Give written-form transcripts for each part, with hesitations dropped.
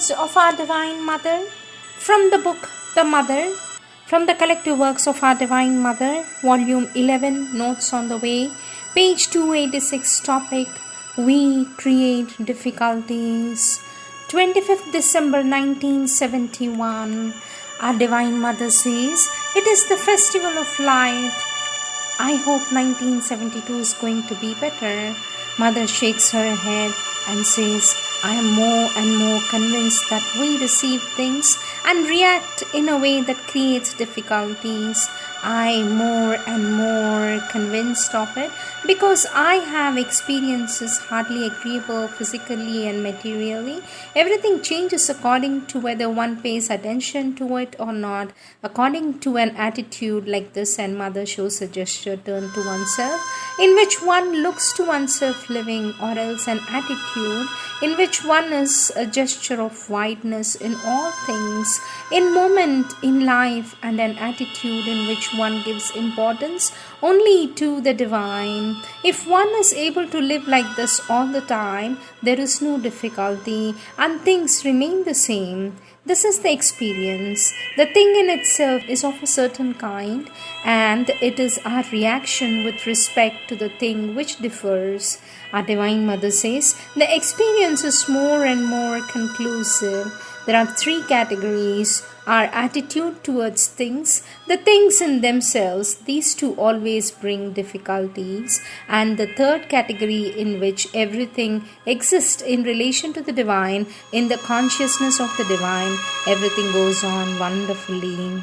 words of our Divine Mother from the book The Mother, from the collective works of our Divine Mother, Volume 11, Notes on the Way, page 286, topic, We Create Difficulties. 25th December 1971, our Divine Mother says, it is the festival of light. I hope 1972 is going to be better. Mother shakes her head and says, I am more and more convinced that we receive things and react in a way that creates difficulties. I am more and more convinced of it because I have experiences hardly agreeable physically and materially. Everything changes according to whether one pays attention to it or not, according to an attitude like this, and Mother shows a gesture turned to oneself, in which one looks to oneself living, or else an attitude in which one is a gesture of wideness in all things, in moment in life, and an attitude in which one gives importance only to the divine. If one is able to live like this all the time, there is no difficulty and things remain the same. This is the experience. The thing in itself is of a certain kind, and it is our reaction with respect to the thing which differs. Our Divine Mother says, the experience is more and more conclusive. There are three categories: our attitude towards things, the things in themselves, these two always bring difficulties, and the third category in which everything exists in relation to the divine, in the consciousness of the divine, everything goes on wonderfully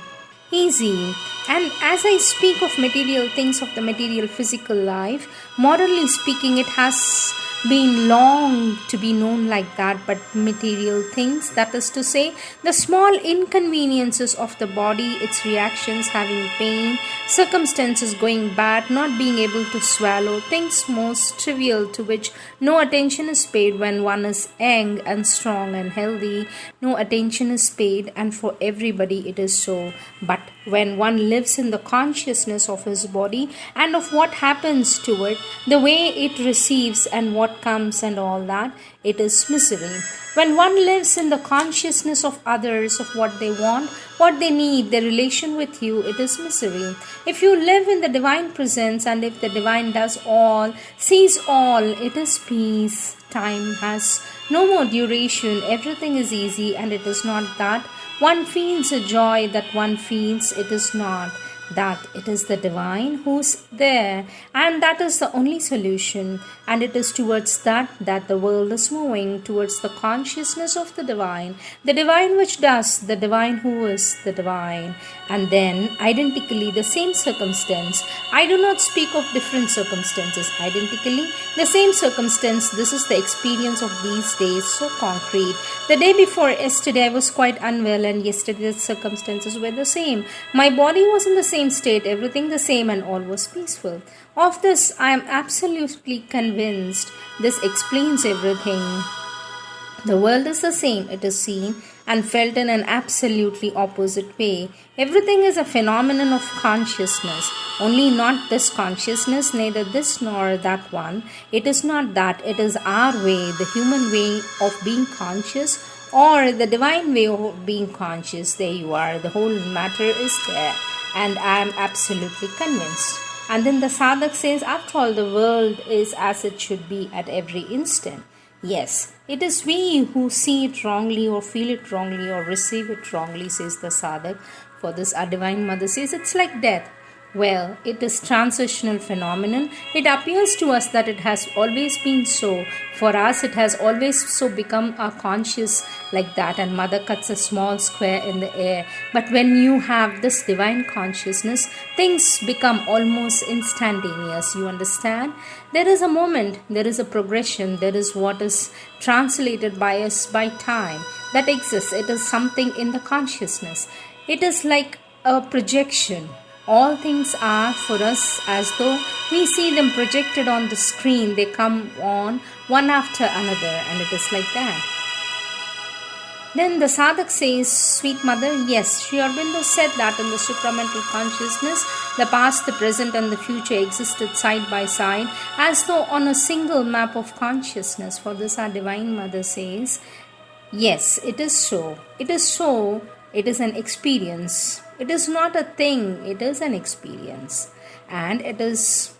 easy. And as I speak of material things, of the material physical life, morally speaking, it has been long to be known like that, but material things, that is to say, the small inconveniences of the body, its reactions, having pain, circumstances going bad, not being able to swallow, things most trivial to which no attention is paid when one is young and strong and healthy, no attention is paid, and for everybody it is so. But when one lives in the consciousness of his body and of what happens to it, the way it receives and what comes and all that, it is misery. When one lives in the consciousness of others, of what they want, what they need, their relation with you, it is misery. If you live in the divine presence, and if the divine does all, sees all, it is peace. Time has no more duration, everything is easy, and it is not that one feels a joy that one feels, it is not that. It is the divine who's there, and that is the only solution, and it is towards that the world is moving, towards the consciousness of the divine which does, the divine who is the divine. And then identically the same circumstance, I do not speak of different circumstances, identically the same circumstance. This is the experience of these days, so concrete. The day before yesterday I was quite unwell, and yesterday the circumstances were the same. My body was in the same state, everything the same, and all was peaceful. Of this I am absolutely convinced. This explains everything. The world is the same, it is seen and felt in an absolutely opposite way. Everything is a phenomenon of consciousness, only not this consciousness, neither this nor that one. It is not that, it is our way, the human way of being conscious, or the divine way of being conscious. There you are, the whole matter is there, and I am absolutely convinced. And then the sadhak says, after all, the world is as it should be at every instant. Yes, it is we who see it wrongly, or feel it wrongly, or receive it wrongly, says the sadhak. For this, our Divine Mother says, it's like death. Well, it is transitional phenomenon. It appears to us that it has always been so. For us, it has always so become our conscious like that, and Mother cuts a small square in the air. But when you have this divine consciousness, things become almost instantaneous. You understand? There is a moment, there is a progression, there is what is translated by us by time that exists. It is something in the consciousness. It is like a projection. All things are for us as though we see them projected on the screen. They come on one after another, and it is like that. Then the sadhak says, sweet mother, yes, Sri Aurobindo said that in the supramental consciousness, the past, the present, and the future existed side by side, as though on a single map of consciousness. For this, our Divine Mother says, Yes, it is so. It is so. It is an experience. It is not a thing, it is an experience. And it is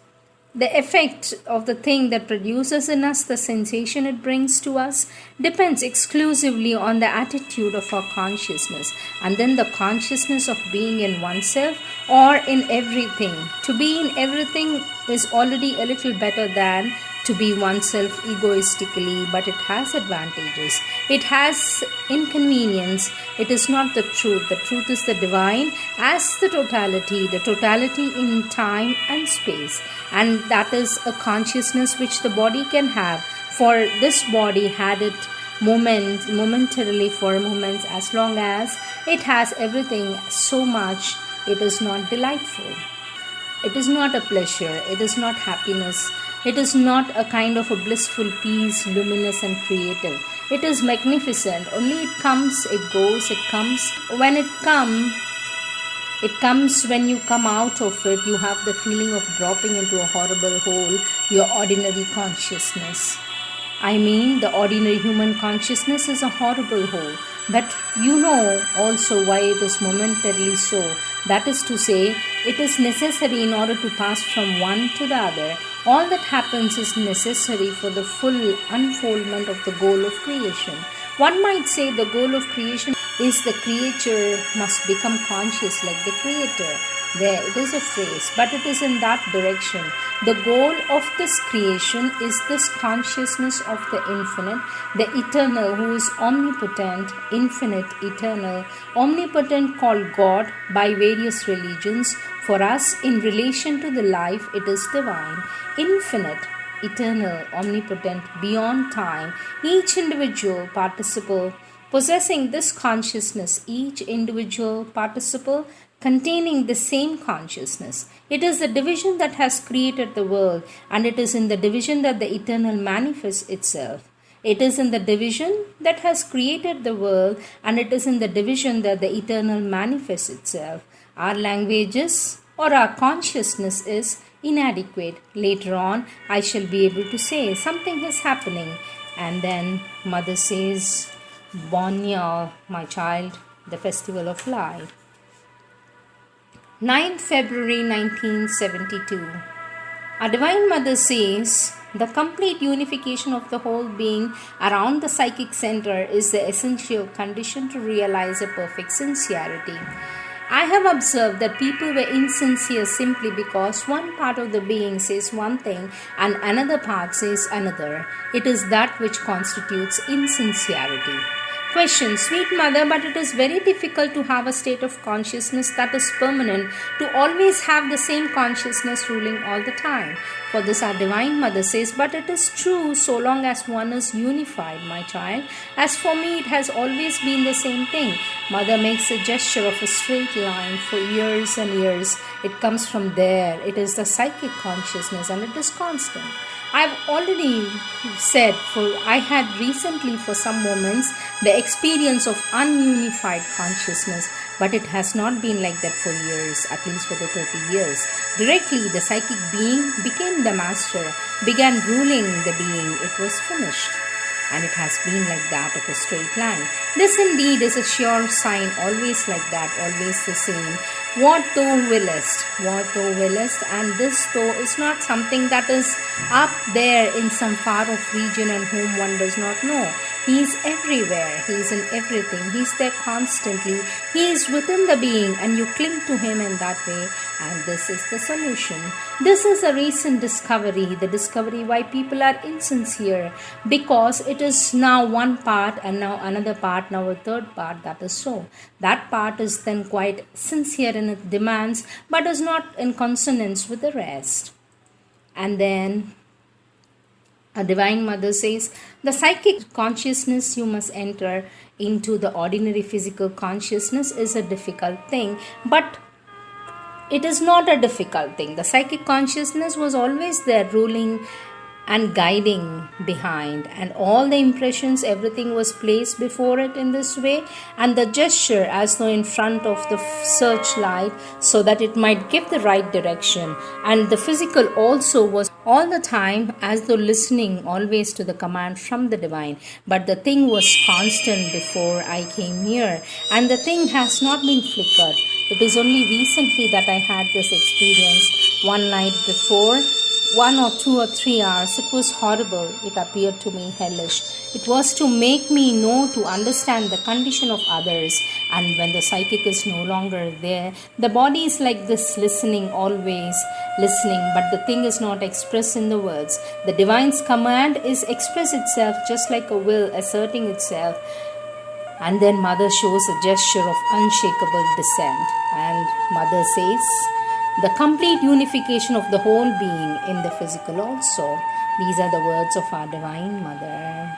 the effect of the thing that produces in us the sensation it brings to us depends exclusively on the attitude of our consciousness, and then the consciousness of being in oneself or in everything. To be in everything is already a little better than to be oneself egoistically, but it has advantages. It has inconvenience. It is not the truth. The truth is the divine as the totality in time and space. And that is a consciousness which the body can have. For this body had it momentarily for moments, as long as it has everything so much, it is not delightful. It is not a pleasure, it is not happiness, it is not a kind of a blissful peace, luminous and creative. It is magnificent. Only it comes, it goes, it comes. When it comes when you come out of it, you have the feeling of dropping into a horrible hole, your ordinary consciousness. I mean, the ordinary human consciousness is a horrible hole. But you know also why it is momentarily so. That is to say, it is necessary in order to pass from one to the other. All that happens is necessary for the full unfoldment of the goal of creation. One might say the goal of creation is the creature must become conscious like the creator. There, it is a phrase, but it is in that direction. The goal of this creation is this consciousness of the infinite, the eternal, who is omnipotent, infinite, eternal, omnipotent called God by various religions. For us, in relation to the life, it is divine, infinite, eternal, omnipotent, beyond time. Each individual participle possessing this consciousness, each individual participle containing the same consciousness. It is the division that has created the world, and it is in the division that the eternal manifests itself. It is in the division that has created the world, and it is in the division that the eternal manifests itself. Our languages or our consciousness is inadequate. Later on, I shall be able to say something is happening, and then mother says, Bonyal, my child, the festival of life. 9th February 1972. Our Divine Mother says, the complete unification of the whole being around the psychic center is the essential condition to realize a perfect sincerity. I have observed that people were insincere simply because one part of the being says one thing and another part says another. It is that which constitutes insincerity. Question, sweet mother, but it is very difficult to have a state of consciousness that is permanent, to always have the same consciousness ruling all the time. For this our Divine Mother says, but it is true so long as one is unified, my child. As for me, it has always been the same thing. Mother makes a gesture of a straight line for years and years. It comes from there. It is the psychic consciousness and it is constant. I've already said, for I had recently for some moments the experience of ununified consciousness, but it has not been like that for years, at least for the 30 years. Directly the psychic being became the master, began ruling the being, it was finished. And it has been like that of a straight line. This indeed is a sure sign, always like that, always the same. What thou willest, and this though is not something that is up there in some far off region and whom one does not know. He is everywhere, he is in everything, he is there constantly, he is within the being and you cling to him in that way, and this is the solution. This is a recent discovery, the discovery why people are insincere, because it is now one part and now another part, now a third part, that is so. That part is then quite sincere in its demands but is not in consonance with the rest. And then a Divine Mother says, the psychic consciousness you must enter into the ordinary physical consciousness is a difficult thing, but it is not a difficult thing. The psychic consciousness was always there, ruling and guiding behind, and all the impressions, everything was placed before it in this way, and the gesture as though in front of the searchlight so that it might give the right direction, and the physical also was all the time, as though listening always to the command from the divine. But the thing was constant before I came here, and the thing has not been flickered. It is only recently that I had this experience. One night before, 1 or 2 or 3 hours, it was horrible. It appeared to me hellish. It was to make me know to understand the condition of others, and when the psychic is no longer there, the body is like this, listening, always listening, but the thing is not expressed in the words. The divine's command is express itself just like a will asserting itself, and then mother shows a gesture of unshakable dissent, and mother says the complete unification of the whole being in the physical also. These are the words of our divine mother.